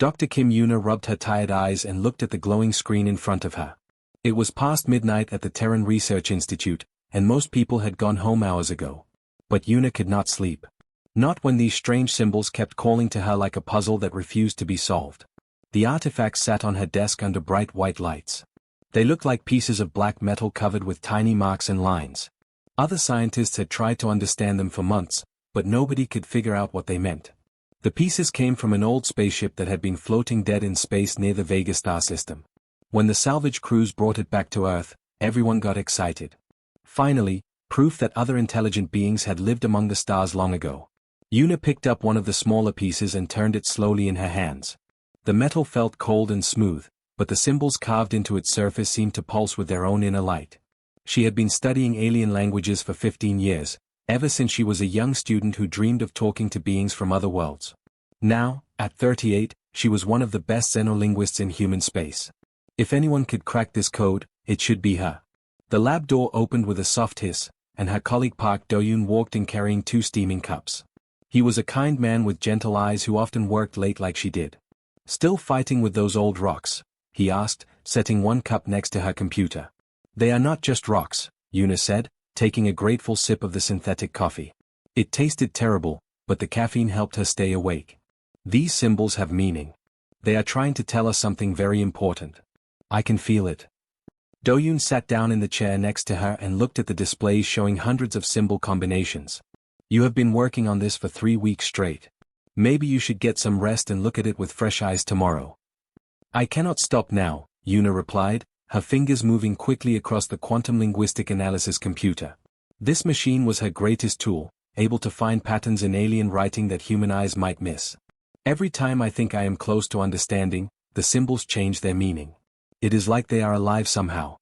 Dr. Kim Yuna rubbed her tired eyes and looked at the glowing screen in front of her. It was past midnight at the Terran Research Institute, and most people had gone home hours ago. But Yuna could not sleep. Not when these strange symbols kept calling to her like a puzzle that refused to be solved. The artifacts sat on her desk under bright white lights. They looked like pieces of black metal covered with tiny marks and lines. Other scientists had tried to understand them for months, but nobody could figure out what they meant. The pieces came from an old spaceship that had been floating dead in space near the Vega star system. When the salvage crews brought it back to Earth, everyone got excited. Finally, proof that other intelligent beings had lived among the stars long ago. Yuna picked up one of the smaller pieces and turned it slowly in her hands. The metal felt cold and smooth, but the symbols carved into its surface seemed to pulse with their own inner light. She had been studying alien languages for 15 years, ever since she was a young student who dreamed of talking to beings from other worlds. Now, at 38, she was one of the best xenolinguists in human space. If anyone could crack this code, it should be her. The lab door opened with a soft hiss, and her colleague Park Do-yoon walked in carrying 2 steaming cups. He was a kind man with gentle eyes who often worked late like she did. "Still fighting with those old rocks?" he asked, setting one cup next to her computer. "They are not just rocks," Yuna said, taking a grateful sip of the synthetic coffee. It tasted terrible, but the caffeine helped her stay awake. "These symbols have meaning. They are trying to tell us something very important. I can feel it." Do-yoon sat down in the chair next to her and looked at the displays showing hundreds of symbol combinations. "You have been working on this for 3 weeks straight. Maybe you should get some rest and look at it with fresh eyes tomorrow." "I cannot stop now," Yuna replied, her fingers moving quickly across the quantum linguistic analysis computer. This machine was her greatest tool, able to find patterns in alien writing that human eyes might miss. "Every time I think I am close to understanding, the symbols change their meaning. It is like they are alive somehow."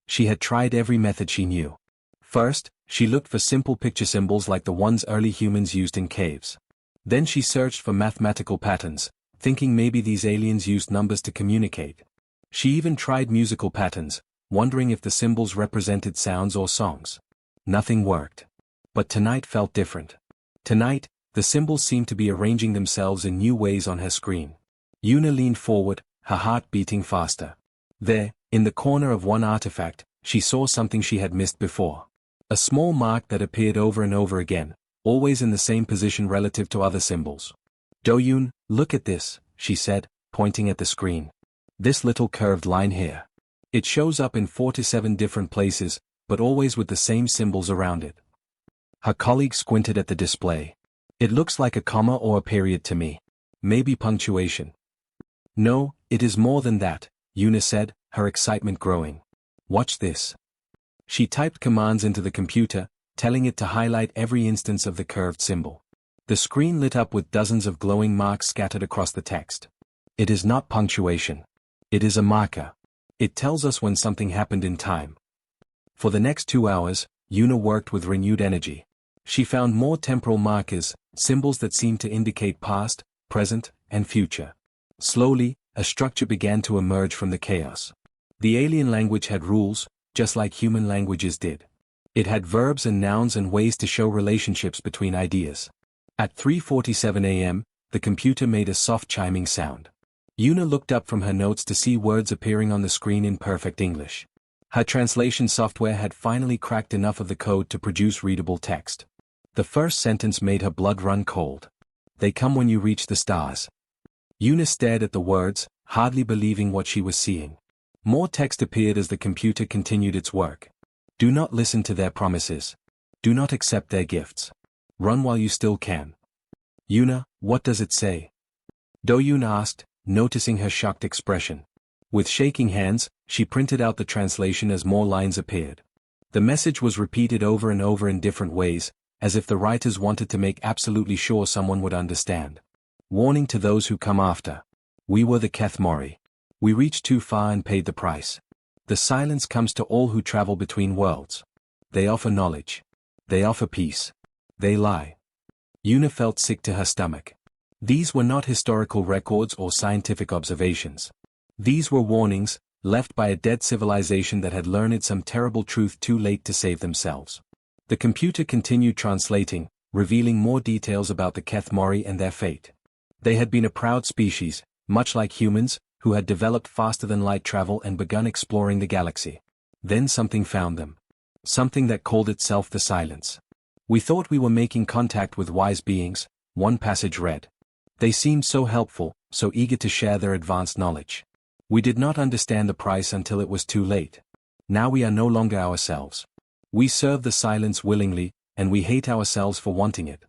She had tried every method she knew. First, she looked for simple picture symbols like the ones early humans used in caves. Then she searched for mathematical patterns, thinking maybe these aliens used numbers to communicate. She even tried musical patterns, wondering if the symbols represented sounds or songs. Nothing worked. But tonight felt different. Tonight, the symbols seemed to be arranging themselves in new ways on her screen. Yuna leaned forward, her heart beating faster. There, in the corner of one artifact, she saw something she had missed before. A small mark that appeared over and over again, always in the same position relative to other symbols. "Do-yoon, look at this," she said, pointing at the screen. "This little curved line here. It shows up in 47 different places, but always with the same symbols around it." Her colleague squinted at the display. "It looks like a comma or a period to me. Maybe punctuation." "No, it is more than that," Yuna said, her excitement growing. "Watch this." She typed commands into the computer, telling it to highlight every instance of the curved symbol. The screen lit up with dozens of glowing marks scattered across the text. "It is not punctuation. It is a marker. It tells us when something happened in time." For the next 2 hours, Yuna worked with renewed energy. She found more temporal markers, symbols that seemed to indicate past, present, and future. Slowly, a structure began to emerge from the chaos. The alien language had rules, just like human languages did. It had verbs and nouns and ways to show relationships between ideas. At 3:47 a.m., the computer made a soft chiming sound. Yuna looked up from her notes to see words appearing on the screen in perfect English. Her translation software had finally cracked enough of the code to produce readable text. The first sentence made her blood run cold. "They come when you reach the stars." Yuna stared at the words, hardly believing what she was seeing. More text appeared as the computer continued its work. "Do not listen to their promises. Do not accept their gifts. Run while you still can." "Yuna, what does it say?" Do-yoon asked, noticing her shocked expression. With shaking hands, she printed out the translation as more lines appeared. The message was repeated over and over in different ways, as if the writers wanted to make absolutely sure someone would understand. "Warning to those who come after. We were the Keth Mori. We reached too far and paid the price. The silence comes to all who travel between worlds. They offer knowledge. They offer peace. They lie." Yuna felt sick to her stomach. These were not historical records or scientific observations. These were warnings, left by a dead civilization that had learned some terrible truth too late to save themselves. The computer continued translating, revealing more details about the Keth Mori and their fate. They had been a proud species, much like humans, who had developed faster-than-light travel and begun exploring the galaxy. Then something found them. Something that called itself the Silence. "We thought we were making contact with wise beings," one passage read. "They seemed so helpful, so eager to share their advanced knowledge. We did not understand the price until it was too late. Now we are no longer ourselves. We serve the Silence willingly, and we hate ourselves for wanting it."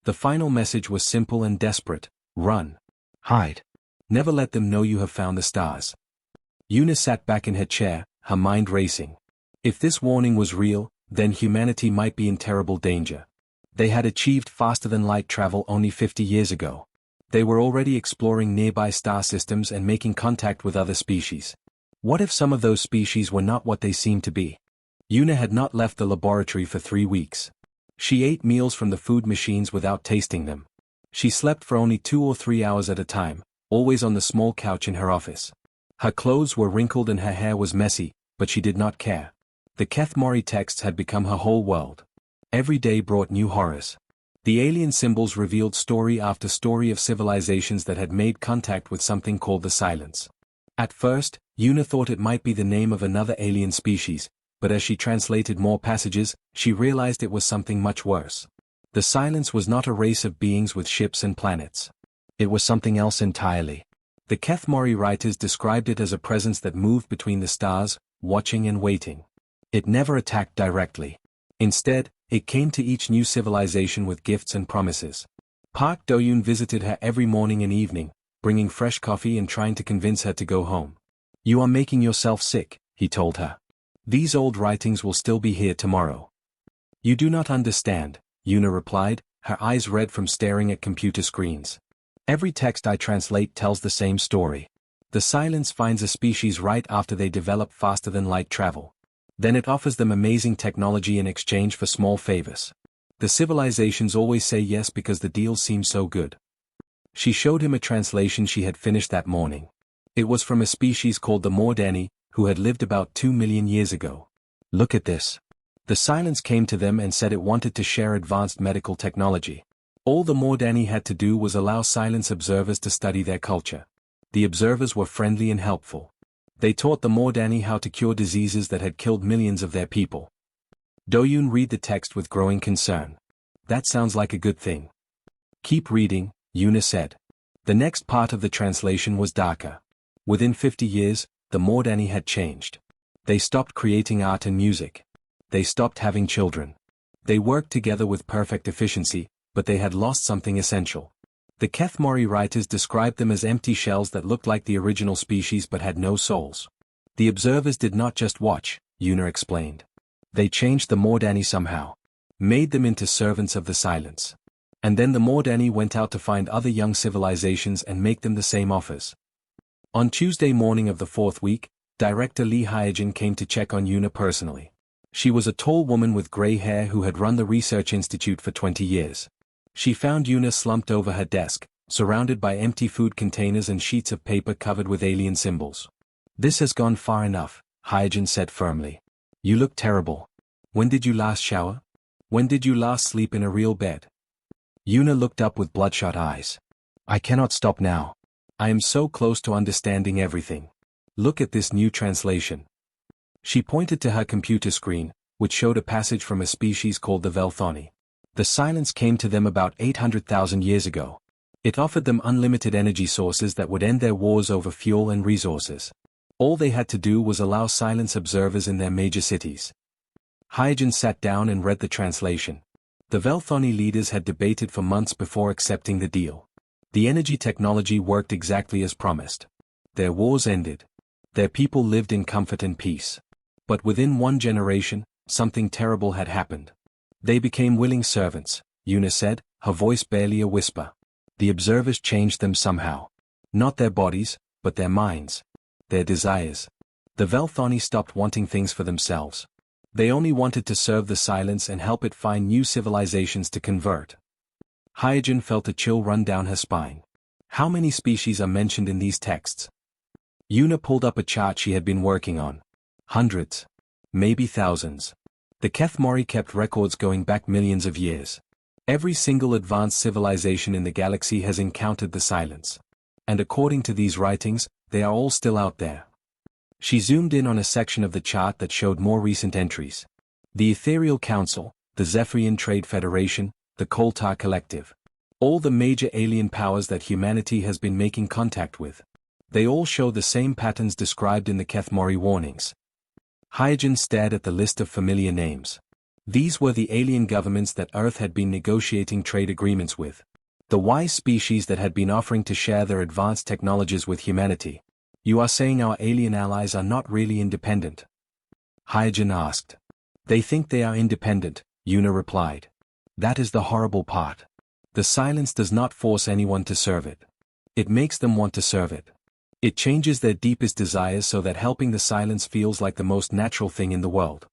The final message was simple and desperate: run. Hide. Never let them know you have found the stars. Una sat back in her chair, her mind racing. If this warning was real, then humanity might be in terrible danger. They had achieved faster-than-light travel only 50 years ago. They were already exploring nearby star systems and making contact with other species. What if some of those species were not what they seemed to be? Una had not left the laboratory for 3 weeks. She ate meals from the food machines without tasting them. She slept for only 2 or 3 hours at a time, always on the small couch in her office. Her clothes were wrinkled and her hair was messy, but she did not care. The Kethmori texts had become her whole world. Every day brought new horrors. The alien symbols revealed story after story of civilizations that had made contact with something called the Silence. At first, Una thought it might be the name of another alien species, but as she translated more passages, she realized it was something much worse. The Silence was not a race of beings with ships and planets. It was something else entirely. The Kethmori writers described it as a presence that moved between the stars, watching and waiting. It never attacked directly. Instead, it came to each new civilization with gifts and promises. Park Do-yoon visited her every morning and evening, bringing fresh coffee and trying to convince her to go home. "You are making yourself sick," he told her. "These old writings will still be here tomorrow." "You do not understand," Una replied, her eyes red from staring at computer screens. "Every text I translate tells the same story. The Silence finds a species right after they develop faster-than-light travel. Then it offers them amazing technology in exchange for small favors. The civilizations always say yes because the deal seems so good." She showed him a translation she had finished that morning. It was from a species called the Mordani, who had lived about 2 million years ago. "Look at this. The Silence came to them and said it wanted to share advanced medical technology. All the Mordani had to do was allow Silence observers to study their culture. The observers were friendly and helpful. They taught the Mordani how to cure diseases that had killed millions of their people." Do-yoon read the text with growing concern. "That sounds like a good thing." "Keep reading," Una said. The next part of the translation was darker. Within 50 years, the Mordani had changed. They stopped creating art and music. They stopped having children. They worked together with perfect efficiency, but they had lost something essential. The Kethmori writers described them as empty shells that looked like the original species but had no souls. The observers did not just watch, Una explained. They changed the Mordani somehow. Made them into servants of the Silence. And then the Mordani went out to find other young civilizations and make them the same offers. On Tuesday morning of the 4th week, Director Lee Hyojin came to check on Una personally. She was a tall woman with gray hair who had run the research institute for 20 years. She found Una slumped over her desk, surrounded by empty food containers and sheets of paper covered with alien symbols. "This has gone far enough," Hyojin said firmly. "You look terrible. When did you last shower? When did you last sleep in a real bed?" Una looked up with bloodshot eyes. "I cannot stop now. I am so close to understanding everything. Look at this new translation." She pointed to her computer screen, which showed a passage from a species called the Velthoni. The Silence came to them about 800,000 years ago. It offered them unlimited energy sources that would end their wars over fuel and resources. All they had to do was allow Silence observers in their major cities. Hyojin sat down and read the translation. The Velthoni leaders had debated for months before accepting the deal. The energy technology worked exactly as promised. Their wars ended. Their people lived in comfort and peace. But within 1 generation, something terrible had happened. "They became willing servants," Una said, her voice barely a whisper. "The observers changed them somehow. Not their bodies, but their minds. Their desires. The Velthoni stopped wanting things for themselves. They only wanted to serve the Silence and help it find new civilizations to convert." Hyojin felt a chill run down her spine. How many species are mentioned in these texts? Una pulled up a chart she had been working on. Hundreds. Maybe thousands. The Kethmori kept records going back millions of years. Every single advanced civilization in the galaxy has encountered the Silence. and according to these writings, they are all still out there. She zoomed in on a section of the chart that showed more recent entries. The Ethereal Council, the Zephyrian Trade Federation, the Koltar Collective. All the major alien powers that humanity has been making contact with. They all show the same patterns described in the Kethmori warnings. Hygen stared at the list of familiar names. These were the alien governments that Earth had been negotiating trade agreements with. The wise species that had been offering to share their advanced technologies with humanity. You are saying our alien allies are not really independent? Hygen asked. They think they are independent, Yuna replied. That is the horrible part. The silence does not force anyone to serve it. It makes them want to serve it. It changes their deepest desires so that helping the silence feels like the most natural thing in the world.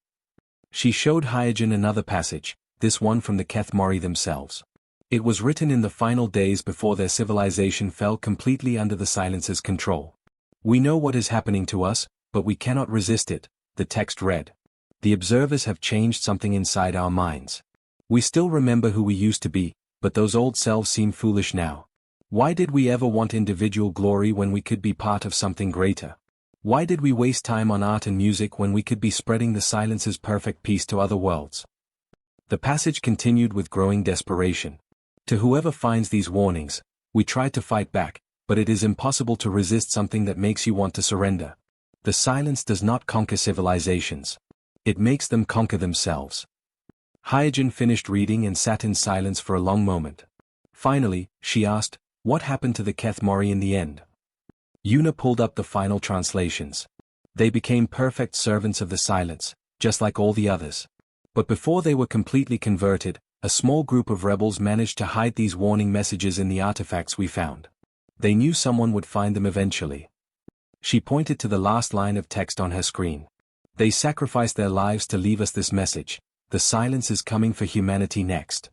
She showed Hygen another passage, this one from the Kethmori themselves. It was written in the final days before their civilization fell completely under the silence's control. We know what is happening to us, but we cannot resist it, the text read. The observers have changed something inside our minds. We still remember who we used to be, but those old selves seem foolish now. Why did we ever want individual glory when we could be part of something greater? Why did we waste time on art and music when we could be spreading the silence's perfect peace to other worlds? The passage continued with growing desperation. To whoever finds these warnings, we try to fight back, but it is impossible to resist something that makes you want to surrender. The silence does not conquer civilizations. It makes them conquer themselves. Hygen finished reading and sat in silence for a long moment. Finally, she asked, what happened to the Kethmori in the end? Yuna pulled up the final translations. They became perfect servants of the silence, just like all the others. But before they were completely converted, a small group of rebels managed to hide these warning messages in the artifacts we found. They knew someone would find them eventually. She pointed to the last line of text on her screen. They sacrificed their lives to leave us this message. The silence is coming for humanity next.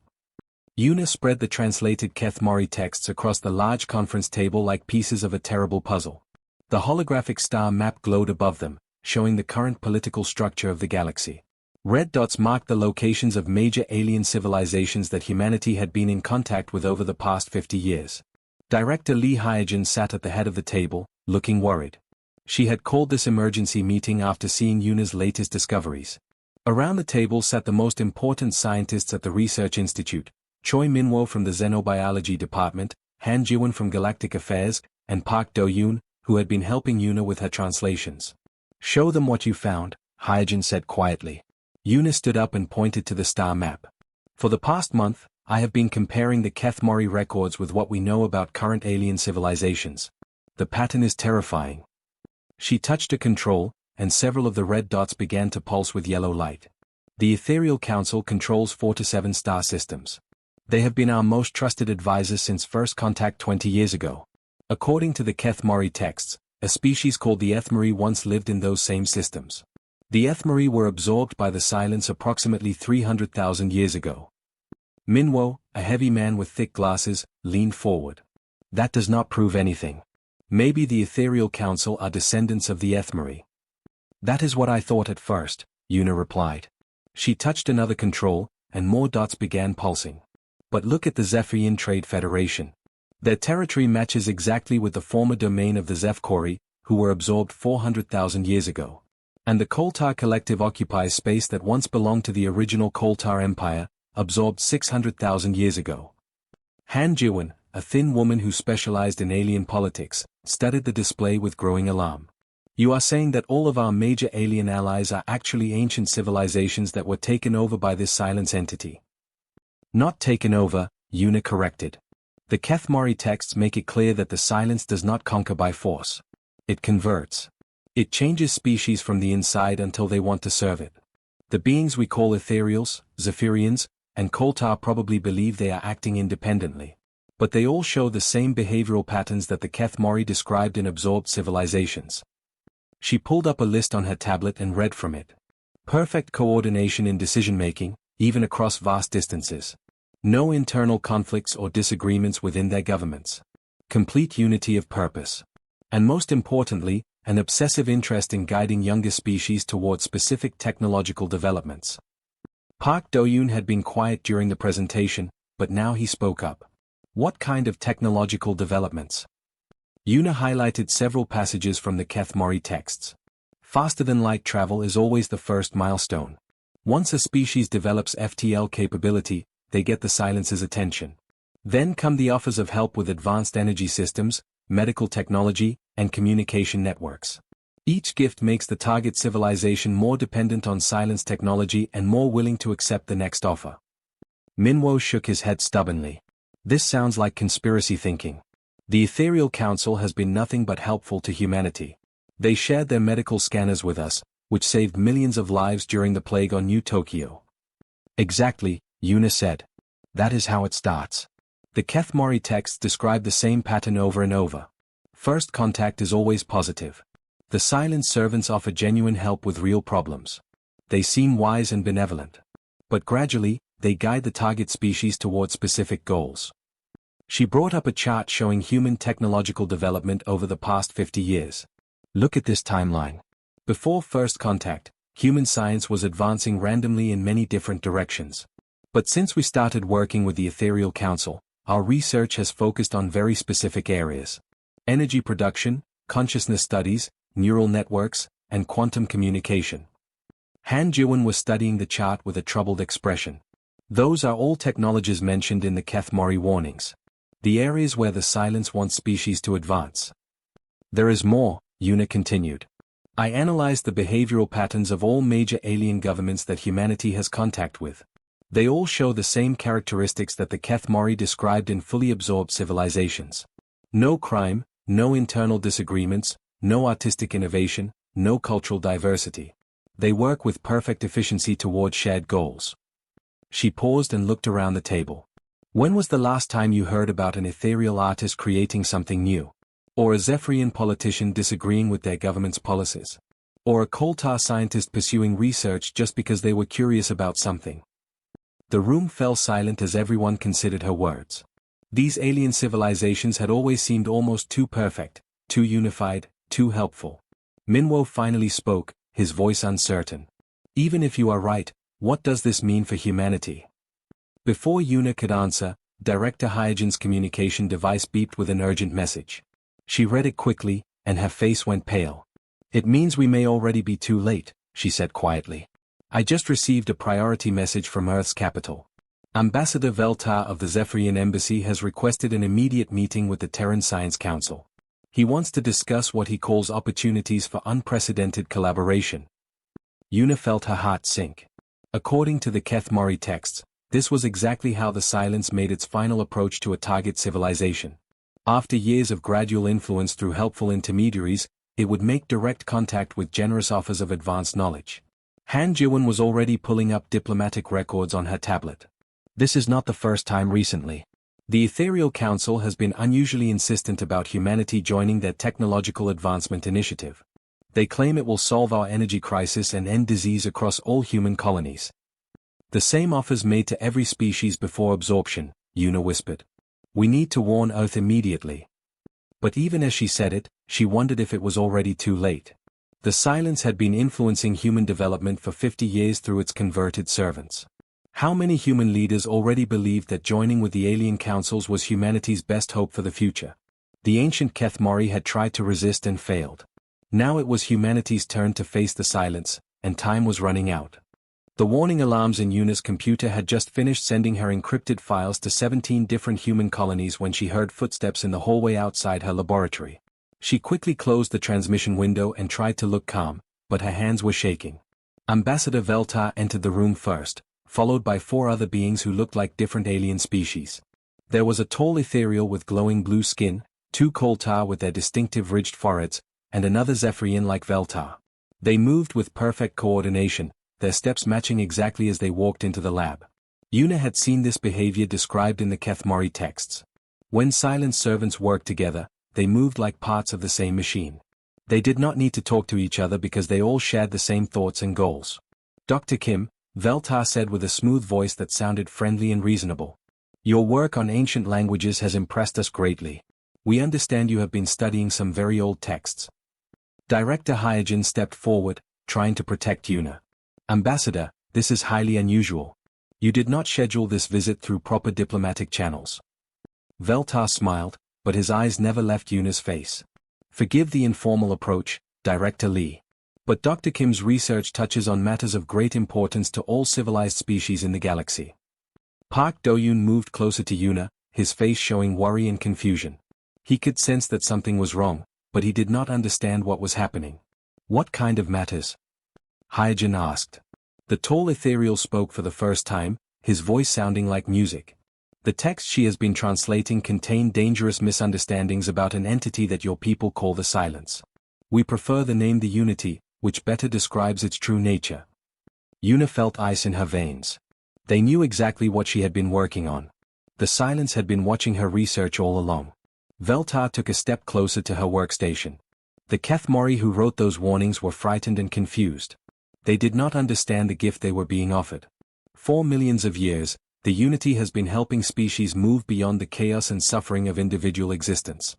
Yuna spread the translated Kethmori texts across the large conference table like pieces of a terrible puzzle. The holographic star map glowed above them, showing the current political structure of the galaxy. Red dots marked the locations of major alien civilizations that humanity had been in contact with over the past 50 years. Director Lee Hygen sat at the head of the table, looking worried. She had called this emergency meeting after seeing Yuna's latest discoveries. Around the table sat the most important scientists at the Research Institute, Choi Minwo from the Xenobiology Department, Han Jiwon from Galactic Affairs, and Park Do-yoon, who had been helping Yuna with her translations. Show them what you found, Hygen said quietly. Yuna stood up and pointed to the star map. For the past month, I have been comparing the Kethmori records with what we know about current alien civilizations. The pattern is terrifying. She touched a control, and several of the red dots began to pulse with yellow light. The Ethereal Council controls 4 to 7 star systems. They have been our most trusted advisors since first contact 20 years ago. According to the Kethmori texts, a species called the Ethmori once lived in those same systems. The Ethmori were absorbed by the silence approximately 300,000 years ago. Minwo, a heavy man with thick glasses, leaned forward. That does not prove anything. Maybe the Ethereal Council are descendants of the Ethmori. That is what I thought at first, Yuna replied. She touched another control, and more dots began pulsing. But look at the Zephyrian Trade Federation. Their territory matches exactly with the former domain of the Zephkori, who were absorbed 400,000 years ago. And the Koltar Collective occupies space that once belonged to the original Koltar Empire, absorbed 600,000 years ago. Han Jiwon, a thin woman who specialized in alien politics, studied the display with growing alarm. You are saying that all of our major alien allies are actually ancient civilizations that were taken over by this silence entity. Not taken over, Yuna corrected. The Kethmori texts make it clear that the silence does not conquer by force. It converts. It changes species from the inside until they want to serve it. The beings we call Ethereals, Zephyrians, and Koltar probably believe they are acting independently. But they all show the same behavioral patterns that the Kethmori described in absorbed civilizations. She pulled up a list on her tablet and read from it. Perfect coordination in decision-making, even across vast distances. No internal conflicts or disagreements within their governments. Complete unity of purpose. And most importantly, an obsessive interest in guiding younger species towards specific technological developments. Park Do-yoon had been quiet during the presentation, but now he spoke up. What kind of technological developments? Yuna highlighted several passages from the Keth-Mori texts. Faster-than-light travel is always the first milestone. Once a species develops FTL capability, they get the silence's attention. Then come the offers of help with advanced energy systems, medical technology, and communication networks. Each gift makes the target civilization more dependent on silence technology and more willing to accept the next offer. Minwo shook his head stubbornly. This sounds like conspiracy thinking. The Ethereal Council has been nothing but helpful to humanity. They shared their medical scanners with us, which saved millions of lives during the plague on New Tokyo. Exactly, Yuna said. That is how it starts. The Keth-Mori texts describe the same pattern over and over. First contact is always positive. The silent servants offer genuine help with real problems. They seem wise and benevolent. But gradually, they guide the target species toward specific goals. She brought up a chart showing human technological development over the past 50 years. Look at this timeline. Before first contact, human science was advancing randomly in many different directions. But since we started working with the Ethereal Council, our research has focused on very specific areas. Energy production, consciousness studies, neural networks, and quantum communication. Han Jiwen was studying the chart with a troubled expression. Those are all technologies mentioned in the Keth-Mori warnings. The areas where the silence wants species to advance. There is more, Yuna continued. I analyzed the behavioral patterns of all major alien governments that humanity has contact with. They all show the same characteristics that the Keth-Mori described in fully absorbed civilizations. No crime, no internal disagreements, no artistic innovation, no cultural diversity. They work with perfect efficiency toward shared goals. She paused and looked around the table. When was the last time you heard about an ethereal artist creating something new? Or a Zephyrian politician disagreeing with their government's policies? Or a Koltar scientist pursuing research just because they were curious about something? The room fell silent as everyone considered her words. These alien civilizations had always seemed almost too perfect, too unified, too helpful. Minwo finally spoke, his voice uncertain. Even if you are right, what does this mean for humanity? Before Yuna could answer, Director Hyojin's communication device beeped with an urgent message. She read it quickly, and her face went pale. It means we may already be too late, she said quietly. I just received a priority message from Earth's capital. Ambassador Veltar of the Zephyrian Embassy has requested an immediate meeting with the Terran Science Council. He wants to discuss what he calls opportunities for unprecedented collaboration. Yuna felt her heart sink. According to the Keth-Mori texts, this was exactly how the silence made its final approach to a target civilization. After years of gradual influence through helpful intermediaries, it would make direct contact with generous offers of advanced knowledge. Han Jiwen was already pulling up diplomatic records on her tablet. This is not the first time recently. The Ethereal Council has been unusually insistent about humanity joining their technological advancement initiative. They claim it will solve our energy crisis and end disease across all human colonies. The same offers made to every species before absorption, Yuna whispered. We need to warn Earth immediately. But even as she said it, she wondered if it was already too late. The silence had been influencing human development for 50 years through its converted servants. How many human leaders already believed that joining with the alien councils was humanity's best hope for the future? The ancient Keth-Mori had tried to resist and failed. Now it was humanity's turn to face the silence, and time was running out. The warning alarms in Yuna's computer had just finished sending her encrypted files to 17 different human colonies when she heard footsteps in the hallway outside her laboratory. She quickly closed the transmission window and tried to look calm, but her hands were shaking. Ambassador Veltar entered the room first, followed by 4 other beings who looked like different alien species. There was a tall ethereal with glowing blue skin, 2 Koltar with their distinctive ridged foreheads, and another Zephyrian like Veltar. They moved with perfect coordination, their steps matching exactly as they walked into the lab. Yuna had seen this behavior described in the Keth-Mori texts. When silent servants worked together, they moved like parts of the same machine. They did not need to talk to each other because they all shared the same thoughts and goals. Dr. Kim, Veltar said with a smooth voice that sounded friendly and reasonable. Your work on ancient languages has impressed us greatly. We understand you have been studying some very old texts. Director Hyojin stepped forward, trying to protect Yuna. Ambassador, this is highly unusual. You did not schedule this visit through proper diplomatic channels. Veltar smiled, but his eyes never left Yuna's face. Forgive the informal approach, Director Lee. But Dr. Kim's research touches on matters of great importance to all civilized species in the galaxy. Park Do-yoon moved closer to Yuna, his face showing worry and confusion. He could sense that something was wrong, but he did not understand what was happening. What kind of matters? Hyojin asked. The tall ethereal spoke for the first time, his voice sounding like music. The text she has been translating contained dangerous misunderstandings about an entity that your people call the Silence. We prefer the name the Unity, which better describes its true nature. Yuna felt ice in her veins. They knew exactly what she had been working on. The Silence had been watching her research all along. Veltar took a step closer to her workstation. The Kethmori who wrote those warnings were frightened and confused. They did not understand the gift they were being offered. For millions of years, the Unity has been helping species move beyond the chaos and suffering of individual existence.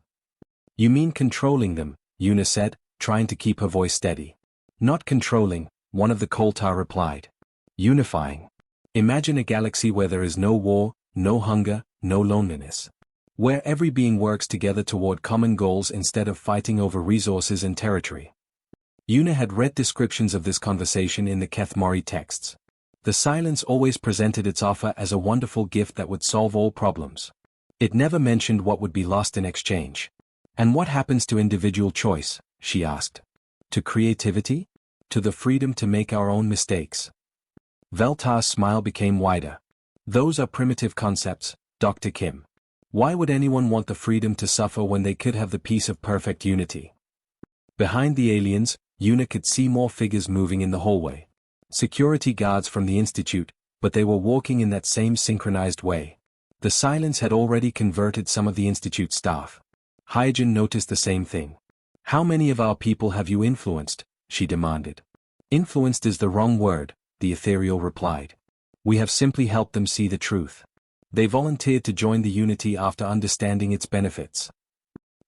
You mean controlling them, Yuna said, trying to keep her voice steady. Not controlling, one of the Koltar replied. Unifying. Imagine a galaxy where there is no war, no hunger, no loneliness. Where every being works together toward common goals instead of fighting over resources and territory. Yuna had read descriptions of this conversation in the Kethmori texts. The Silence always presented its offer as a wonderful gift that would solve all problems. It never mentioned what would be lost in exchange. And what happens to individual choice, she asked. To creativity? To the freedom to make our own mistakes. Veltar's smile became wider. Those are primitive concepts, Dr. Kim. Why would anyone want the freedom to suffer when they could have the peace of perfect unity? Behind the aliens, Yuna could see more figures moving in the hallway. Security guards from the Institute, but they were walking in that same synchronized way. The Silence had already converted some of the Institute staff. Hyojin noticed the same thing. How many of our people have you influenced? She demanded. Influenced is the wrong word, the ethereal replied. We have simply helped them see the truth. They volunteered to join the Unity after understanding its benefits.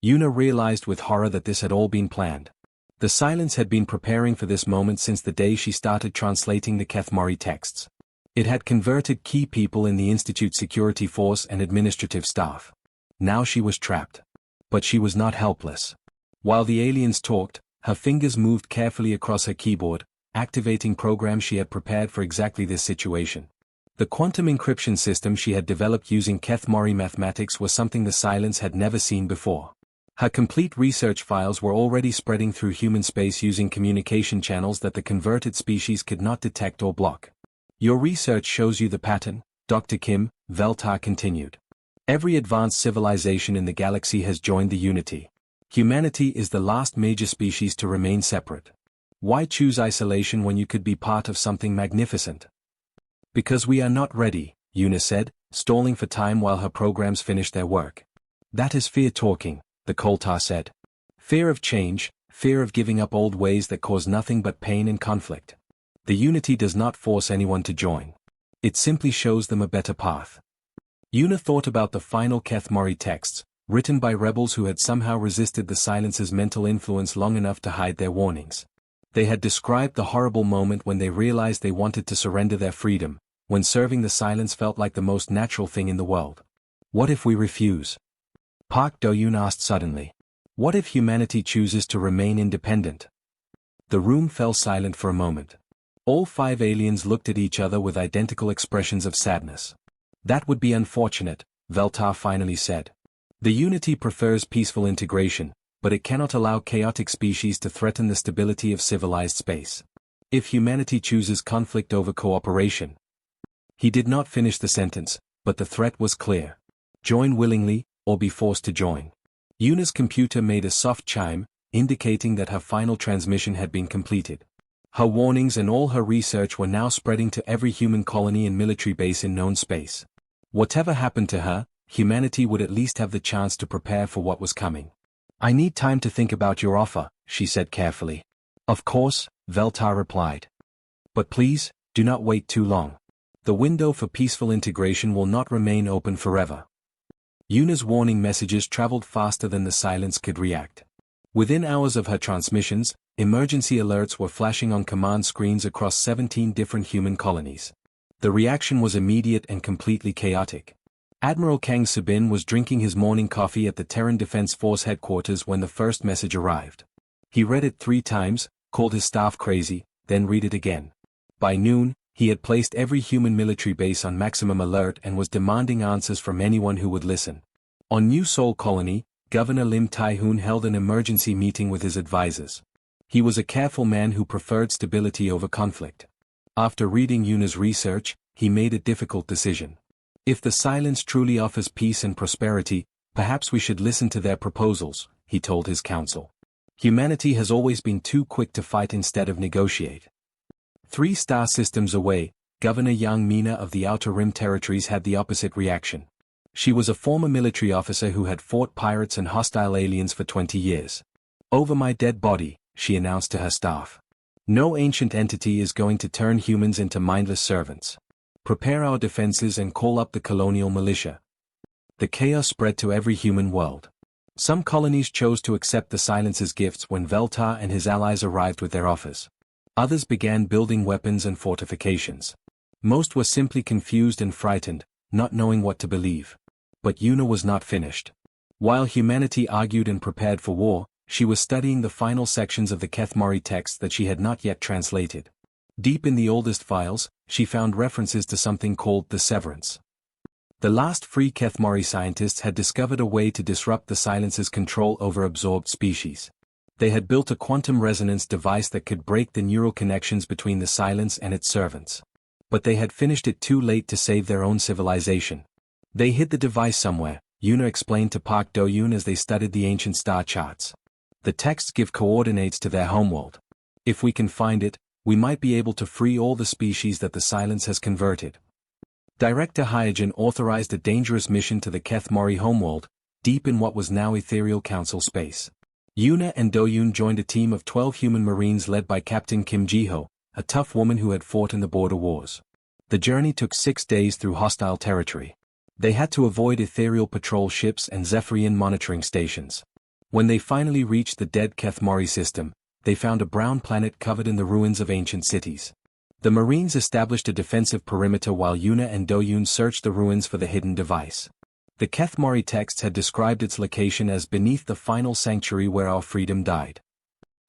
Yuna realized with horror that this had all been planned. The Silence had been preparing for this moment since the day she started translating the Kethmori texts. It had converted key people in the Institute security force and administrative staff. Now she was trapped. But she was not helpless. While the aliens talked, her fingers moved carefully across her keyboard, activating programs she had prepared for exactly this situation. The quantum encryption system she had developed using Kethmori mathematics was something the Silence had never seen before. Her complete research files were already spreading through human space using communication channels that the converted species could not detect or block. Your research shows you the pattern, Dr. Kim, Veltar continued. Every advanced civilization in the galaxy has joined the Unity. Humanity is the last major species to remain separate. Why choose isolation when you could be part of something magnificent? Because we are not ready, Yuna said, stalling for time while her programs finished their work. That is fear talking, the Koltar said. Fear of change, fear of giving up old ways that cause nothing but pain and conflict. The Unity does not force anyone to join. It simply shows them a better path. Yuna thought about the final Kethmori texts, written by rebels who had somehow resisted the Silence's mental influence long enough to hide their warnings. They had described the horrible moment when they realized they wanted to surrender their freedom, when serving the Silence felt like the most natural thing in the world. What if we refuse? Park Do-yoon asked suddenly. What if humanity chooses to remain independent? The room fell silent for a moment. All 5 aliens looked at each other with identical expressions of sadness. That would be unfortunate, Veltar finally said. The Unity prefers peaceful integration, but it cannot allow chaotic species to threaten the stability of civilized space. If humanity chooses conflict over cooperation. He did not finish the sentence, but the threat was clear. Join willingly, or be forced to join. Yuna's computer made a soft chime, indicating that her final transmission had been completed. Her warnings and all her research were now spreading to every human colony and military base in known space. Whatever happened to her, humanity would at least have the chance to prepare for what was coming. I need time to think about your offer, she said carefully. Of course, Veltar replied. But please, do not wait too long. The window for peaceful integration will not remain open forever. Yuna's warning messages traveled faster than the Silence could react. Within hours of her transmissions, emergency alerts were flashing on command screens across 17 different human colonies. The reaction was immediate and completely chaotic. Admiral Kang Subin was drinking his morning coffee at the Terran Defense Force headquarters when the first message arrived. He read it 3 times, called his staff crazy, then read it again. By noon, he had placed every human military base on maximum alert and was demanding answers from anyone who would listen. On New Seoul Colony, Governor Lim Tai-hoon held an emergency meeting with his advisors. He was a careful man who preferred stability over conflict. After reading Yuna's research, he made a difficult decision. If the silence truly offers peace and prosperity, perhaps we should listen to their proposals, he told his council. Humanity has always been too quick to fight instead of negotiate. 3 star systems away, Governor Yang Mina of the Outer Rim Territories had the opposite reaction. She was a former military officer who had fought pirates and hostile aliens for 20 years. Over my dead body, she announced to her staff. No ancient entity is going to turn humans into mindless servants. Prepare our defenses and call up the colonial militia. The chaos spread to every human world. Some colonies chose to accept the silence's gifts when Veltar and his allies arrived with their offers. Others began building weapons and fortifications. Most were simply confused and frightened, not knowing what to believe. But Yuna was not finished. While humanity argued and prepared for war, she was studying the final sections of the Kethmari text that she had not yet translated. Deep in the oldest files, she found references to something called the severance. The last free Kethmari scientists had discovered a way to disrupt the silence's control over absorbed species. They had built a quantum resonance device that could break the neural connections between the silence and its servants. But they had finished it too late to save their own civilization. They hid the device somewhere, Yuna explained to Park Do-yoon as they studied the ancient star charts. The texts give coordinates to their homeworld. If we can find it, we might be able to free all the species that the silence has converted. Director Hyojin authorized a dangerous mission to the Kethmari homeworld, deep in what was now Ethereal Council space. Yuna and Do-yoon joined a team of 12 human marines led by Captain Kim Ji-ho, a tough woman who had fought in the border wars. The journey took 6 days through hostile territory. They had to avoid ethereal patrol ships and Zephyrian monitoring stations. When they finally reached the dead Kethmari system, they found a brown planet covered in the ruins of ancient cities. The Marines established a defensive perimeter while Yuna and Do-yoon searched the ruins for the hidden device. The Kethmari texts had described its location as beneath the final sanctuary where our freedom died.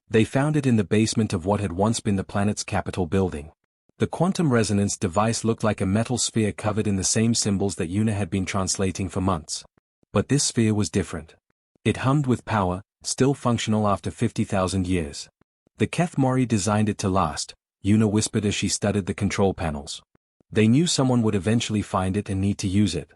They found it in the basement of what had once been the planet's capital building. The quantum resonance device looked like a metal sphere covered in the same symbols that Yuna had been translating for months. But this sphere was different. It hummed with power, still functional after 50,000 years. The Kethmari designed it to last, Yuna whispered as she studied the control panels. They knew someone would eventually find it and need to use it.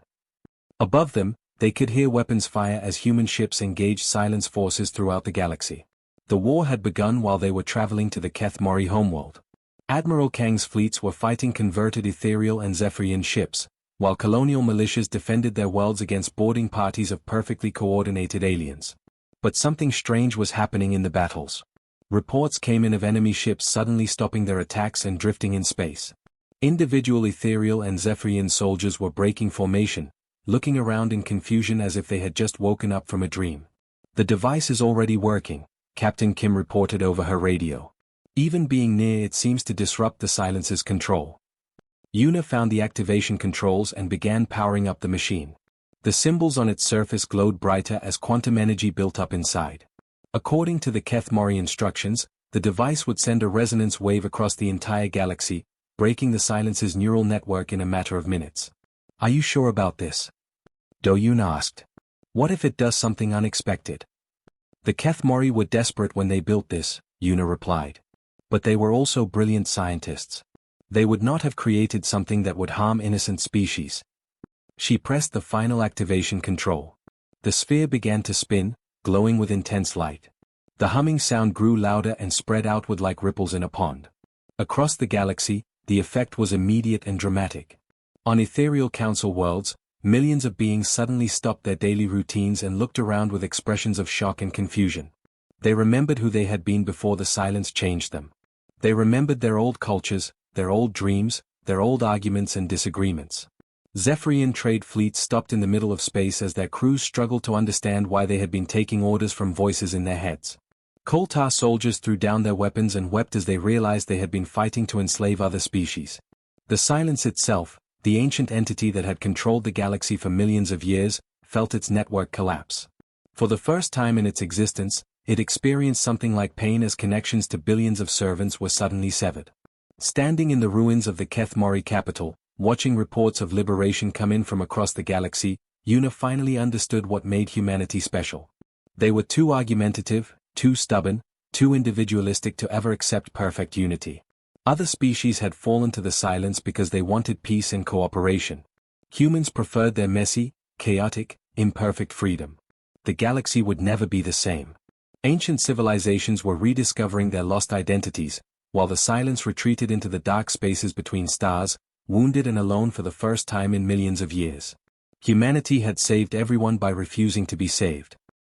Above them, they could hear weapons fire as human ships engaged silence forces throughout the galaxy. The war had begun while they were traveling to the Kethmari homeworld. Admiral Kang's fleets were fighting converted ethereal and Zephyrian ships, while colonial militias defended their worlds against boarding parties of perfectly coordinated aliens. But something strange was happening in the battles. Reports came in of enemy ships suddenly stopping their attacks and drifting in space. Individual ethereal and Zephyrian soldiers were breaking formation, looking around in confusion as if they had just woken up from a dream. The device is already working, Captain Kim reported over her radio. Even being near it seems to disrupt the silence's control. Yuna found the activation controls and began powering up the machine. The symbols on its surface glowed brighter as quantum energy built up inside. According to the Kethmari instructions, the device would send a resonance wave across the entire galaxy, breaking the silence's neural network in a matter of minutes. Are you sure about this? Do-yoon asked. What if it does something unexpected? The Kethmari were desperate when they built this, Yuna replied. But they were also brilliant scientists. They would not have created something that would harm innocent species. She pressed the final activation control. The sphere began to spin, glowing with intense light. The humming sound grew louder and spread outward like ripples in a pond. Across the galaxy, the effect was immediate and dramatic. On ethereal council worlds, millions of beings suddenly stopped their daily routines and looked around with expressions of shock and confusion. They remembered who they had been before the silence changed them. They remembered their old cultures, their old dreams, their old arguments and disagreements. Zephyrian trade fleets stopped in the middle of space as their crews struggled to understand why they had been taking orders from voices in their heads. Koltar soldiers threw down their weapons and wept as they realized they had been fighting to enslave other species. The silence itself, the ancient entity that had controlled the galaxy for millions of years, felt its network collapse. For the first time in its existence, it experienced something like pain as connections to billions of servants were suddenly severed. Standing in the ruins of the Keth Mori capital, watching reports of liberation come in from across the galaxy, Una finally understood what made humanity special. They were too argumentative, too stubborn, too individualistic to ever accept perfect unity. Other species had fallen to the silence because they wanted peace and cooperation. Humans preferred their messy, chaotic, imperfect freedom. The galaxy would never be the same. Ancient civilizations were rediscovering their lost identities, while the silence retreated into the dark spaces between stars, wounded and alone for the first time in millions of years. Humanity had saved everyone by refusing to be saved.